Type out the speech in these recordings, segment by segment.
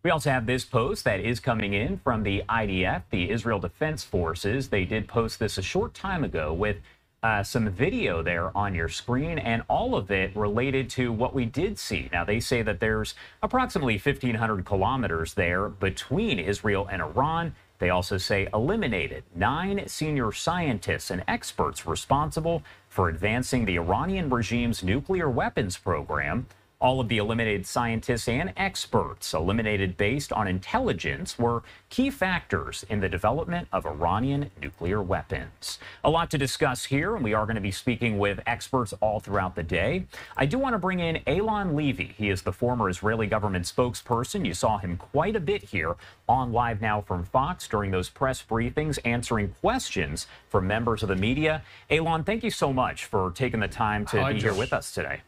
We also have this post that is coming in from the IDF, the Israel Defense Forces. They did post this a short time ago with some video there on your screen, and all of it related to what we did see. Now, they say that there's approximately 1,500 kilometers there between Israel and Iran. They also say eliminated 9 senior scientists and experts responsible for advancing the Iranian regime's nuclear weapons program. All of the eliminated scientists and experts, eliminated based on intelligence, were key factors in the development of Iranian nuclear weapons. A lot to discuss here, and we are going to be speaking with experts all throughout the day. I do want to bring in Eylon Levy. He is the former Israeli government spokesperson. You saw him quite a bit here on Live Now from Fox during those press briefings, answering questions from members of the media. Eylon, thank you so much for taking the time to be here with us today.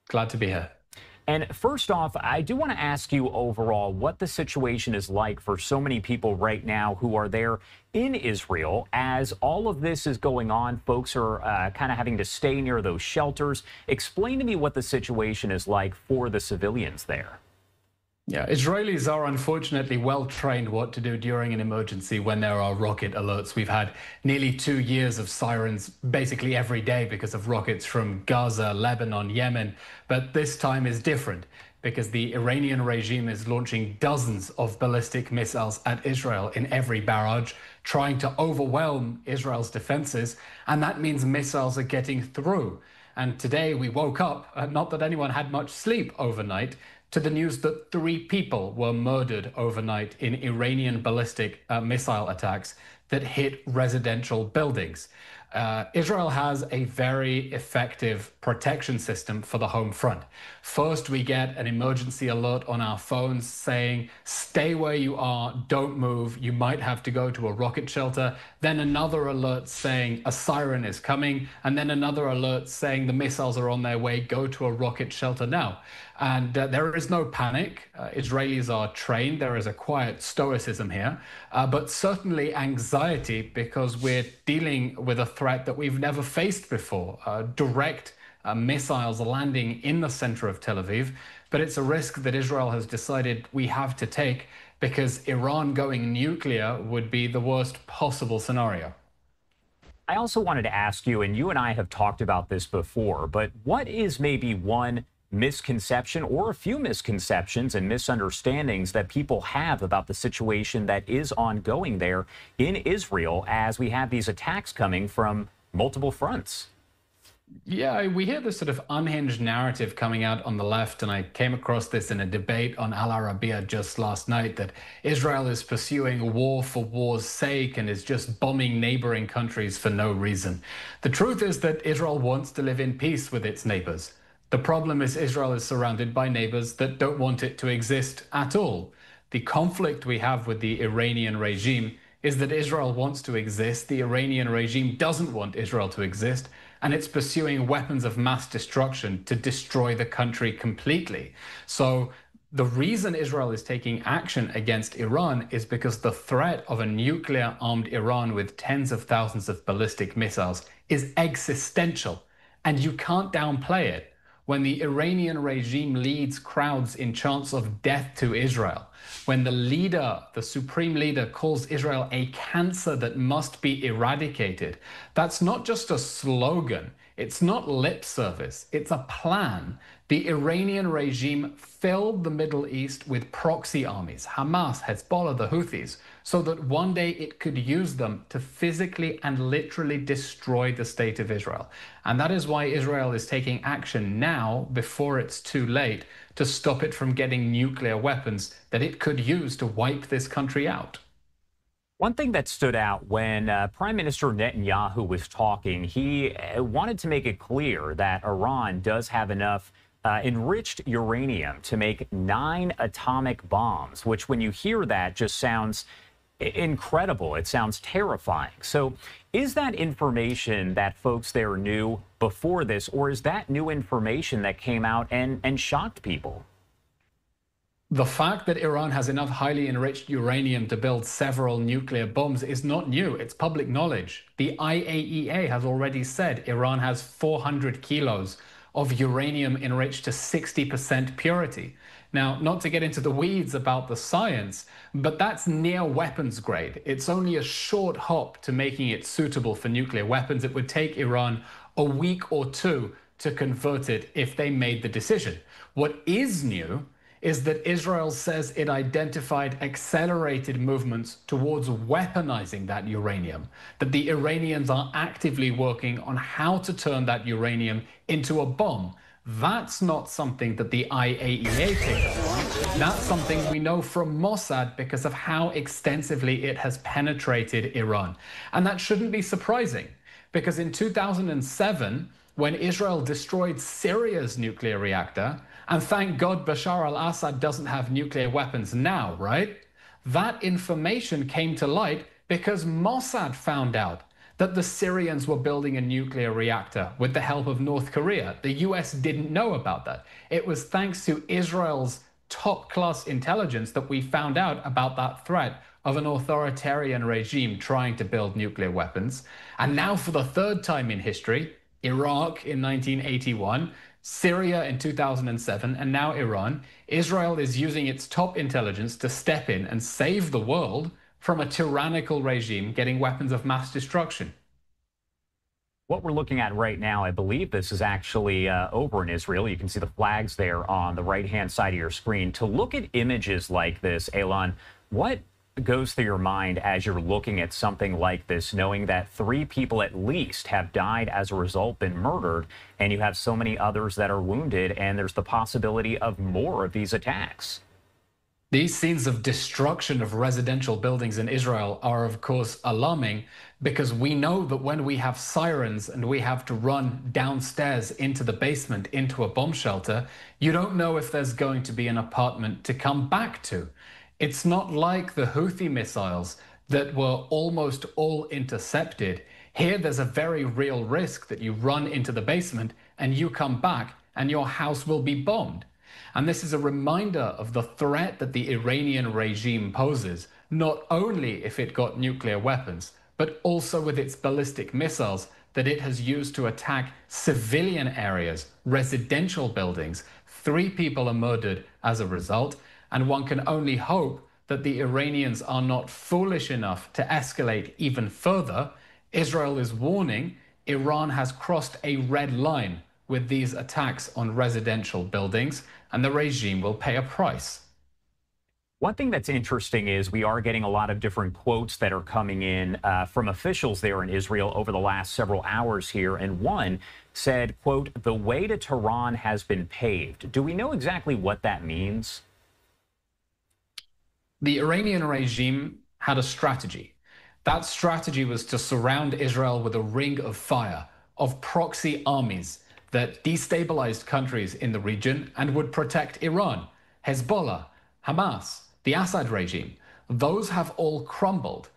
Glad to be here. And first off, I do want to ask you overall what the situation is like for so many people right now who are there in Israel. As all of this is going on, folks are kind of having to stay near those shelters. Explain to me what the situation is like for the civilians there. Yeah, Israelis are unfortunately well trained what to do during an emergency when there are rocket alerts. We've had nearly 2 years of sirens basically every day because of rockets from Gaza, Lebanon, Yemen. But this time is different because the Iranian regime is launching dozens of ballistic missiles at Israel in every barrage, trying to overwhelm Israel's defenses. And that means missiles are getting through. And today we woke up, not that anyone had much sleep overnight, to the news that 3 people were murdered overnight in Iranian ballistic missile attacks that hit residential buildings. Israel has a very effective protection system for the home front. First, we get an emergency alert on our phones saying, stay where you are, don't move, you might have to go to a rocket shelter. Then another alert saying a siren is coming, and then another alert saying the missiles are on their way, go to a rocket shelter now. And there is no panic. Israelis are trained. There is a quiet stoicism here, but certainly anxiety because we're dealing with a threat that we've never faced before, direct missiles landing in the center of Tel Aviv. But it's a risk that Israel has decided we have to take because Iran going nuclear would be the worst possible scenario. I also wanted to ask you, and you and I have talked about this before, but what is maybe one misconception or a few misconceptions and misunderstandings that people have about the situation that is ongoing there in Israel as we have these attacks coming from multiple fronts? Yeah, we hear this sort of unhinged narrative coming out on the left, and I came across this in a debate on Al Arabiya just last night, that Israel is pursuing war for war's sake and is just bombing neighboring countries for no reason. The truth is that Israel wants to live in peace with its neighbors. The problem is Israel is surrounded by neighbors that don't want it to exist at all. The conflict we have with the Iranian regime is that Israel wants to exist, the Iranian regime doesn't want Israel to exist, and it's pursuing weapons of mass destruction to destroy the country completely. So the reason Israel is taking action against Iran is because the threat of a nuclear-armed Iran with tens of thousands of ballistic missiles is existential, and you can't downplay it. When the Iranian regime leads crowds in chants of death to Israel, when the leader, the supreme leader, calls Israel a cancer that must be eradicated, that's not just a slogan. It's not lip service. It's a plan. The Iranian regime filled the Middle East with proxy armies, Hamas, Hezbollah, the Houthis, so that one day it could use them to physically and literally destroy the state of Israel. And that is why Israel is taking action now, before it's too late, to stop it from getting nuclear weapons that it could use to wipe this country out. One thing that stood out when Prime Minister Netanyahu was talking, he wanted to make it clear that Iran does have enough enriched uranium to make 9 atomic bombs, which when you hear that just sounds incredible. It sounds terrifying. So is that information that folks there knew before this, or is that new information that came out and shocked people? The fact that Iran has enough highly enriched uranium to build several nuclear bombs is not new. It's public knowledge. The IAEA has already said Iran has 400 kilos of uranium enriched to 60% purity. Now, not to get into the weeds about the science, but that's near weapons grade. It's only a short hop to making it suitable for nuclear weapons. It would take Iran a week or two to convert it if they made the decision. What is new is that Israel says it identified accelerated movements towards weaponizing that uranium, that the Iranians are actively working on how to turn that uranium into a bomb. That's not something that the IAEA picked up on. That's something we know from Mossad because of how extensively it has penetrated Iran. And that shouldn't be surprising, because in 2007, when Israel destroyed Syria's nuclear reactor, and thank God Bashar al-Assad doesn't have nuclear weapons now, right? That information came to light because Mossad found out that the Syrians were building a nuclear reactor with the help of North Korea. The US didn't know about that. It was thanks to Israel's top-class intelligence that we found out about that threat of an authoritarian regime trying to build nuclear weapons. And now, for the third time in history, Iraq in 1981, Syria in 2007, and now Iran, Israel is using its top intelligence to step in and save the world from a tyrannical regime getting weapons of mass destruction. What we're looking at right now, I believe this is actually over in Israel. You can see the flags there on the right-hand side of your screen. To look at images like this, Eylon, what goes through your mind as you're looking at something like this, knowing that 3 people at least have died as a result, been murdered, and you have so many others that are wounded, and there's the possibility of more of these attacks? These scenes of destruction of residential buildings in Israel are, of course, alarming, because we know that when we have sirens and we have to run downstairs into the basement, into a bomb shelter, you don't know if there's going to be an apartment to come back to. It's not like the Houthi missiles that were almost all intercepted. Here, there's a very real risk that you run into the basement and you come back and your house will be bombed. And this is a reminder of the threat that the Iranian regime poses, not only if it got nuclear weapons, but also with its ballistic missiles that it has used to attack civilian areas, residential buildings. 3 people are murdered as a result, and one can only hope that the Iranians are not foolish enough to escalate even further. Israel is warning Iran has crossed a red line with these attacks on residential buildings, and the regime will pay a price. One thing that's interesting is we are getting a lot of different quotes that are coming in from officials there in Israel over the last several hours here. And one said, quote, "The way to Tehran has been paved." Do we know exactly what that means? The Iranian regime had a strategy. That strategy was to surround Israel with a ring of fire, of proxy armies that destabilized countries in the region and would protect Iran, Hezbollah, Hamas, the Assad regime. Those have all crumbled.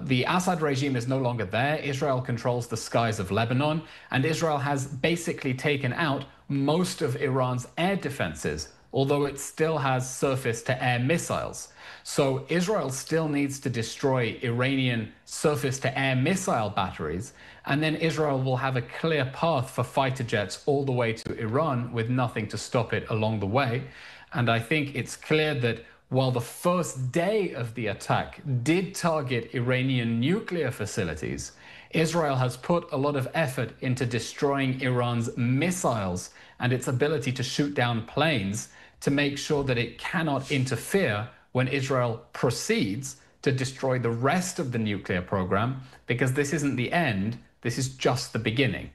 The Assad regime is no longer there. Israel controls the skies of Lebanon, and Israel has basically taken out most of Iran's air defenses, although it still has surface-to-air missiles. So Israel still needs to destroy Iranian surface-to-air missile batteries, and then Israel will have a clear path for fighter jets all the way to Iran with nothing to stop it along the way. And I think it's clear that while the first day of the attack did target Iranian nuclear facilities, Israel has put a lot of effort into destroying Iran's missiles and its ability to shoot down planes to make sure that it cannot interfere when Israel proceeds to destroy the rest of the nuclear program, because this isn't the end, this is just the beginning.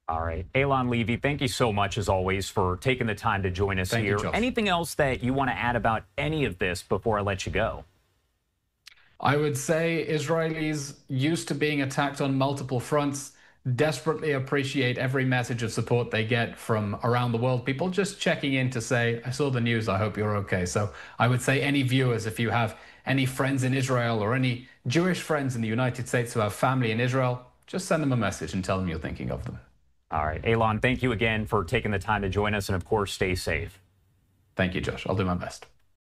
All right. Eylon Levy, thank you so much, as always, for taking the time to join us here. Anything else that you want to add about any of this before I let you go? I would say Israelis, used to being attacked on multiple fronts, desperately appreciate every message of support they get from around the world. People just checking in to say, I saw the news, I hope you're okay. So I would say any viewers, if you have any friends in Israel or any Jewish friends in the United States who have family in Israel, just send them a message and tell them you're thinking of them. All right. Eylon, thank you again for taking the time to join us, and of course, stay safe. Thank you, Josh. I'll do my best.